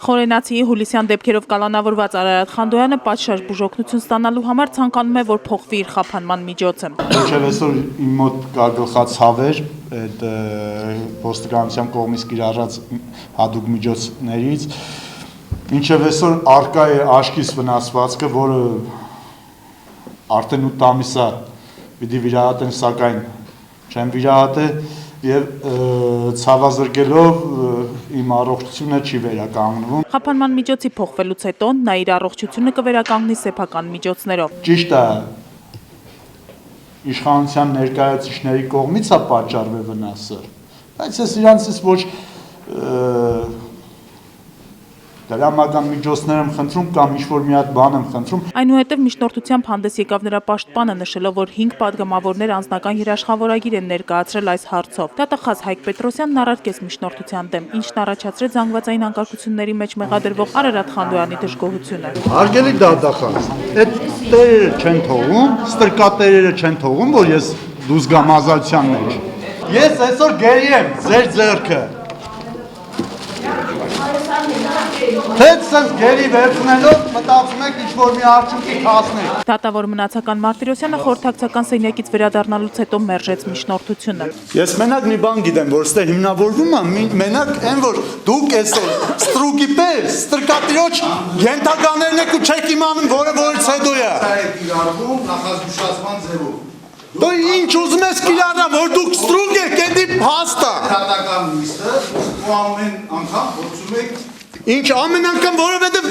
Խորենացիի հուլիսյան դեպքերով կալանավորված Արարատ Խանդոյանը պատշաճ բուժօգնություն ստանալու համար ցանկանում է, որ փոխվի իր խափանման միջոցը։ Մինչև այսօր իմ մոտ կա գլխած ցավեր այդ ոստիկանության կողմից կիրառած հատուկ միջոցներից, մինչև այսօր արկա է աչքիս վնասվածքը, որը արդեն 8 ամիս է պիտի վիրահատեն, սակայն չեմ վիրահատել եւ ցավազրկելով իմ առողջությունը չի վերականգնվում։ Խափանման միջոցի փոխվելուց հետո նա իր առողջությունը կվերականգնի սեփական միջոցներով։ Ճիշտ է, իշխանության ներկայացուցիչների կողմից է պատճառվել վնասը, բայց ես իրանցից ոչ դրամական միջոցներ եմ խնդրում կամ ինչ-որ մի հատ բան եմ խնդրում։ Այնուհետև միջնորդությամբ հանդես եկավ նրա պաշտպանը, նշելով, որ 5 պատգամավորներ անձնական երաշխավորագիր են ներկայացրել այս հարցով։ Դատախազ Հայկ Պետրոսյանն առարկեց միջնորդության դեմ, ինչն առաջացրեց զանգվածային անկարգությունների մեջ մեղադրվող Արարատ Խանդոյանի դժգոհությունը։ Հարգելի դատախազ, այդ տերերը չեն թողում, ստրկատերերը չեն թողում, որ ես դուրս գամ ազատության մեջ։ Ես այսօր գերի եմ ձեր ձեռքը։ Հետ սենց գերի վերցնելով մտածում եք ինչ-որ մի արդյունքի հասնեք։ Դատավոր մնացական Մարտիրոսյանը խորհրդակցական սենյակից վերադառնալուց հետո մերժեց միջնորդությունը։ Ես մենակ մի բան գիտեմ, որ ստե հիմնավորվում է, մենակ այն, որ դուք այսօր ստրուկի պես, ստրկատիրոջ ենթականերն եք ու չեք իմանում, որը որից հետո է։ Կիրառվում նախազգուշացման ձևով։ Դու ինչ ուզում ես կիրառա, որ դուք ստրուկ եք, էդի փաստ է։ Դատական նիստը ու ամեն անգամ փորձում եք Ինչ ամեն անգամ, որովհետև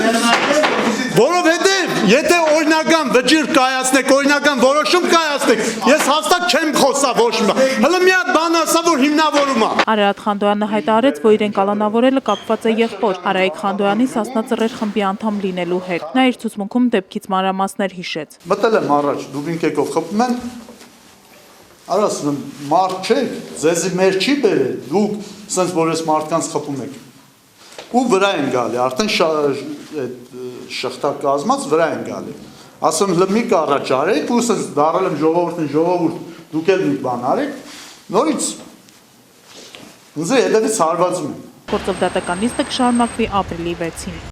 եթե օրինական վճիռ կայացնեք, օրինական որոշում կայացնեք, ես հաստատ չեմ խոսա ոչ մի բան։ Հələ մի հատ բան ասա, որ հիմնավորում է։ Արարատ Խանդոյանը հայտարարեց, որ իրեն կալանավորելը կապված է եղբոր Արայիկ Խանդոյանի Սասնա Ծռեր խմբի անդամ լինելու հետ։ Նա իր ցուցմունքում դեպքից մանրամասներ հիշեց։ Մտել եմ առաջ, դուք ինքեքով խփում են, արասում մարդ չեք, ձեզի մեր չի բերել, դուք սենց որ ես մարդկանց խփում եք։ Ու վրա են գալի, արդեն շղթա կազմած վրա են գալի։ Ասում լմիկ առաջ արեք, ու սենց դարել եմ ժողովուրդին, ժողովուրդ, դուք էլ մի բան արեք, նորից ինձ հետևից հարվածում են։ Գործով դատական նիստը կշարունակվի ապրիլի 6-ին։